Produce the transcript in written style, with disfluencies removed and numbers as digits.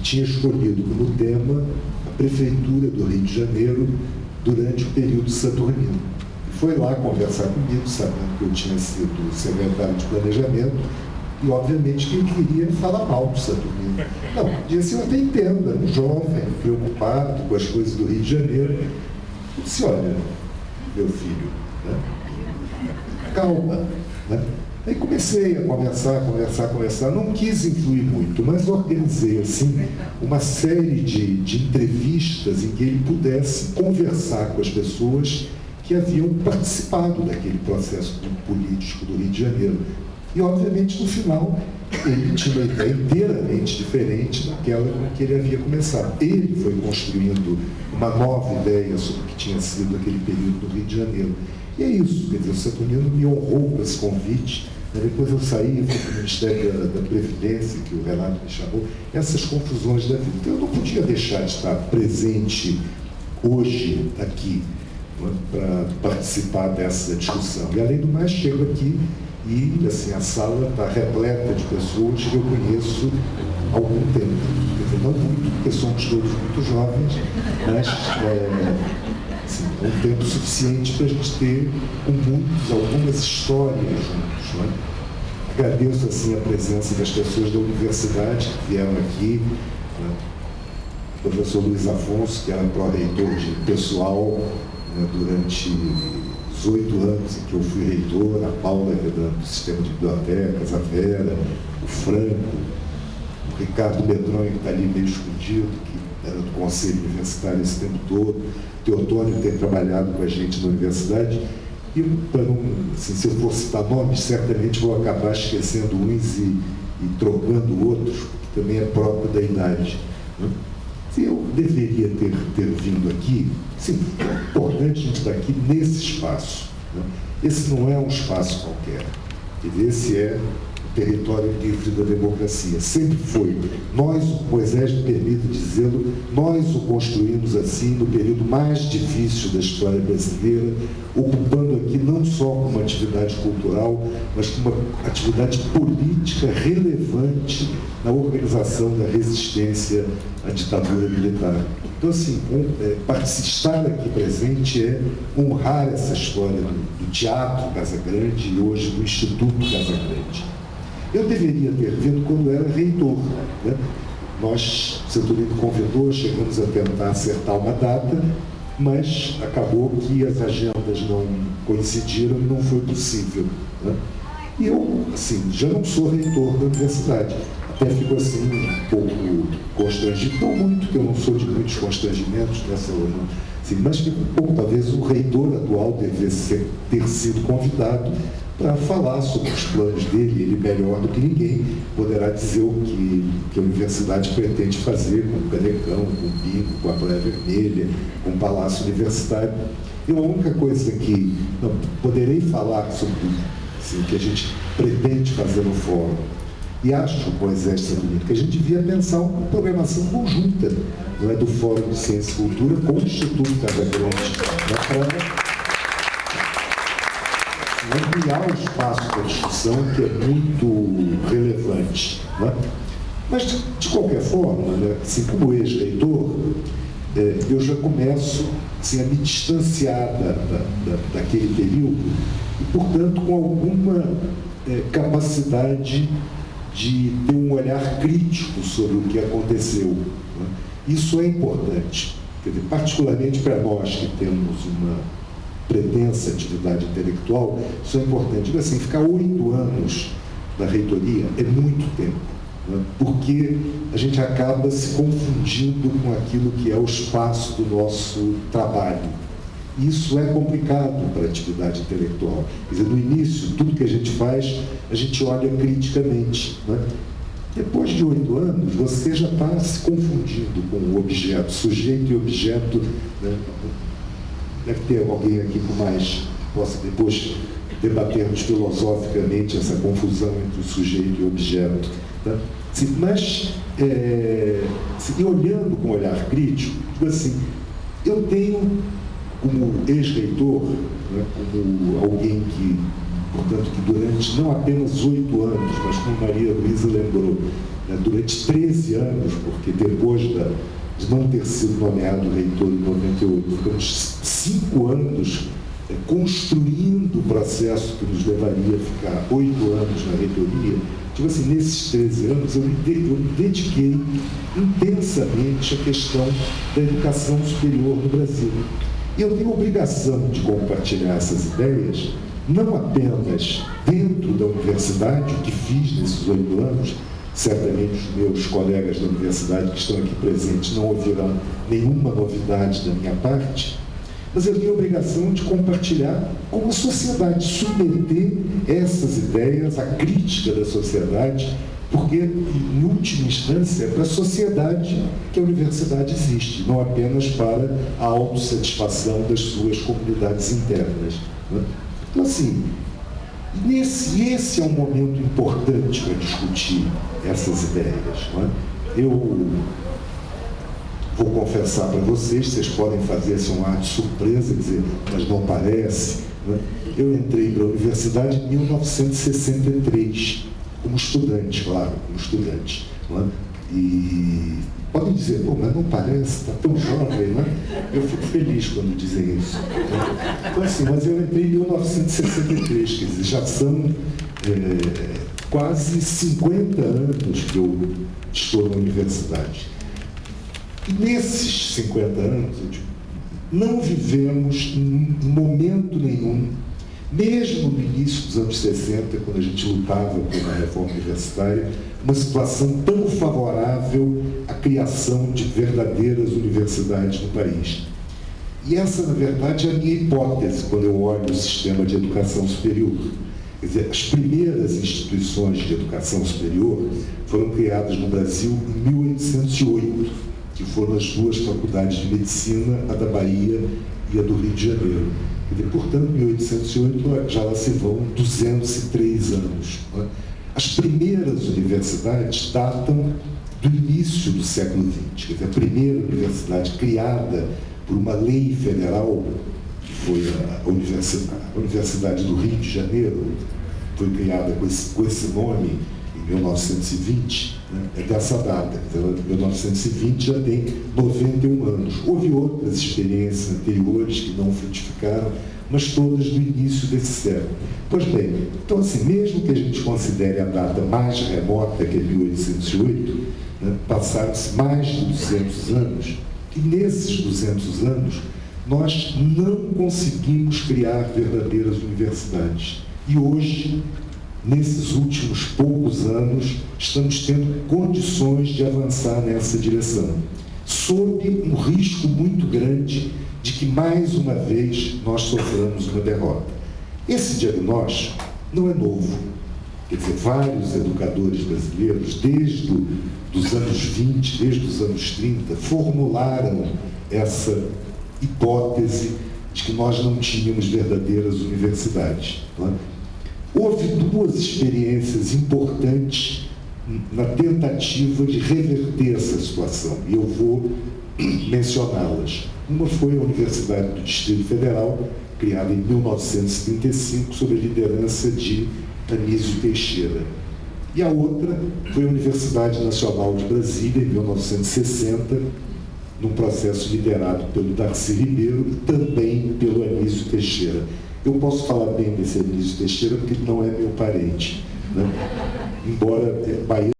tinha escolhido como tema a Prefeitura do Rio de Janeiro durante o período saturnino. E foi lá conversar comigo, sabendo que eu tinha sido secretário de Planejamento, e obviamente que ele queria falar mal do Saturnino. Não, disse, eu até entendo, era um jovem, preocupado com as coisas do Rio de Janeiro. Eu disse, olha, meu filho, né? Calma, né? Aí comecei a conversar, não quis influir muito, mas organizei, assim, uma série de entrevistas em que ele pudesse conversar com as pessoas que haviam participado daquele processo político do Rio de Janeiro. E, obviamente, no final, ele tinha uma ideia inteiramente diferente daquela com que ele havia começado. Ele foi construindo uma nova ideia sobre o que tinha sido aquele período do Rio de Janeiro. E é isso, quer dizer, o Saturnino me honrou com esse convite. Depois eu saí, fui para o Ministério da Previdência, que o Renato me chamou, essas confusões da vida. Então, eu não podia deixar de estar presente hoje aqui, né, para participar dessa discussão. E, além do mais, chego aqui e, assim, a sala está repleta de pessoas que eu conheço há algum tempo. Quer dizer, não muito, porque somos todos muito jovens, mas assim, é um tempo suficiente para a gente ter algumas histórias juntos. Né? Agradeço, assim, a presença das pessoas da universidade que vieram aqui, né? O professor Luiz Afonso, que era pró-reitor de pessoal, né, durante 18 anos em que eu fui reitor, a Paula, do Sistema de Bibliotecas, a Vera, o Franco, o Ricardo Medronho, que está ali meio escondido, que era do Conselho Universitário esse tempo todo, o Teotônio, que tem trabalhado com a gente na universidade, e para não, assim, se eu for citar nomes, certamente vou acabar esquecendo uns e trocando outros, porque também é próprio da idade. Né? Eu deveria ter vindo aqui, sim, é importante a gente estar aqui nesse espaço. Né? Esse não é um espaço qualquer. Esse é o território livre da democracia. Sempre foi. Nós, o Moisés me permite dizê-lo, nós o construímos assim no período mais difícil da história brasileira, ocupando aqui não só como uma atividade cultural, mas como uma atividade política relevante na organização da resistência à ditadura militar. Então, assim, estar aqui presente é honrar essa história do Teatro Casa Grande e hoje do Instituto Casa Grande. Eu deveria ter vindo quando era reitor. Né? Nós, o Saturnino convidou, chegamos a tentar acertar uma data, mas acabou que as agendas não coincidiram e não foi possível. Né? E eu, assim, já não sou reitor da universidade. Até fico assim um pouco constrangido, não muito, que eu não sou de muitos constrangimentos nessa assim, mas fico um pouco, talvez o reitor atual devesse ter sido convidado para falar sobre os planos dele. Ele, melhor do que ninguém, poderá dizer o que a universidade pretende fazer com o Canecão, com o Bingo, com a Praia Vermelha, com o Palácio Universitário. E a única coisa que poderei falar sobre assim, o que a gente pretende fazer no fórum. E acho, Moisés Saturnino, que a gente devia pensar uma programação conjunta, não é, do Fórum de Ciência e Cultura com o Instituto Casa Grande, para ampliar o espaço da discussão, que é muito relevante. Né? Mas, de qualquer forma, né, assim, como ex-reitor, eu já começo assim, a me distanciar daquele período e, portanto, com alguma capacidade de ter um olhar crítico sobre o que aconteceu. Né? Isso é importante, quer dizer, particularmente para nós que temos uma pretensa atividade intelectual, isso é importante. Digo assim, ficar 8 anos na reitoria é muito tempo, né? Porque a gente acaba se confundindo com aquilo que é o espaço do nosso trabalho. Isso é complicado para a atividade intelectual. Quer dizer, no início, tudo que a gente faz, a gente olha criticamente. Né? Depois de 8 anos, você já está se confundindo com o objeto, sujeito e objeto. Né? Deve ter alguém aqui com mais, possa depois debatermos filosoficamente essa confusão entre o sujeito e o objeto. Tá? Mas, e olhando com um olhar crítico, digo assim, eu tenho, como ex-reitor, né, como alguém que portanto, que durante não apenas 8 anos, mas como Maria Luísa lembrou, né, durante 13 anos, porque depois de não ter sido nomeado reitor em 98, ficamos 5 anos construindo o processo que nos levaria a ficar 8 anos na reitoria. Tipo assim, nesses 13 anos eu me dediquei intensamente à questão da educação superior no Brasil. E eu tenho a obrigação de compartilhar essas ideias, não apenas dentro da universidade, o que fiz nesses 8 anos. Certamente os meus colegas da universidade que estão aqui presentes não ouvirão nenhuma novidade da minha parte, mas eu tenho a obrigação de compartilhar com a sociedade, submeter essas ideias à crítica da sociedade, porque, em última instância, é para a sociedade que a universidade existe, não apenas para a autossatisfação das suas comunidades internas. Né? Então, assim, esse é um momento importante para discutir essas ideias. Não é? Eu vou confessar para vocês podem fazer assim, um ar de surpresa, dizer, mas não parece. Não é? Eu entrei para a universidade em 1963, como estudante, claro, como estudante. Não é? E podem dizer, pô, mas não parece, está tão jovem, não é? Eu fico feliz quando dizem isso. Né? Então, assim, mas eu entrei em 1963, quer dizer, já são quase 50 anos que eu estou na universidade. E nesses 50 anos, não vivemos em momento nenhum, mesmo no início dos anos 60, quando a gente lutava pela reforma universitária, uma situação tão favorável à criação de verdadeiras universidades no país. E essa, na verdade, é a minha hipótese quando eu olho o sistema de educação superior. Quer dizer, as primeiras instituições de educação superior foram criadas no Brasil em 1808, que foram as duas faculdades de medicina, a da Bahia e a do Rio de Janeiro. Quer dizer, portanto, em 1808 já lá se vão 203 anos. Não é? As primeiras universidades datam do início do século XX. Quer dizer, a primeira universidade criada por uma lei federal, que foi a Universidade do Rio de Janeiro, foi criada com esse nome em 1920, né? É dessa data. Então, 1920 já tem 91 anos. Houve outras experiências anteriores que não frutificaram, mas todas do início desse século. Pois bem, então assim, mesmo que a gente considere a data mais remota, que é 1808, né, passaram-se mais de 200 anos, e nesses 200 anos nós não conseguimos criar verdadeiras universidades. E hoje, nesses últimos poucos anos, estamos tendo condições de avançar nessa direção, sob um risco muito grande de que, mais uma vez, nós soframos uma derrota. Esse diagnóstico não é novo. Quer dizer, vários educadores brasileiros, desde os anos 20, desde os anos 30, formularam essa hipótese de que nós não tínhamos verdadeiras universidades. Não é? Houve duas experiências importantes na tentativa de reverter essa situação, e eu vou mencioná-las. Uma foi a Universidade do Distrito Federal, criada em 1935, sob a liderança de Anísio Teixeira. E a outra foi a Universidade Nacional de Brasília, em 1960, num processo liderado pelo Darcy Ribeiro e também pelo Anísio Teixeira. Eu posso falar bem desse Anísio Teixeira porque ele não é meu parente, né? Embora Bahia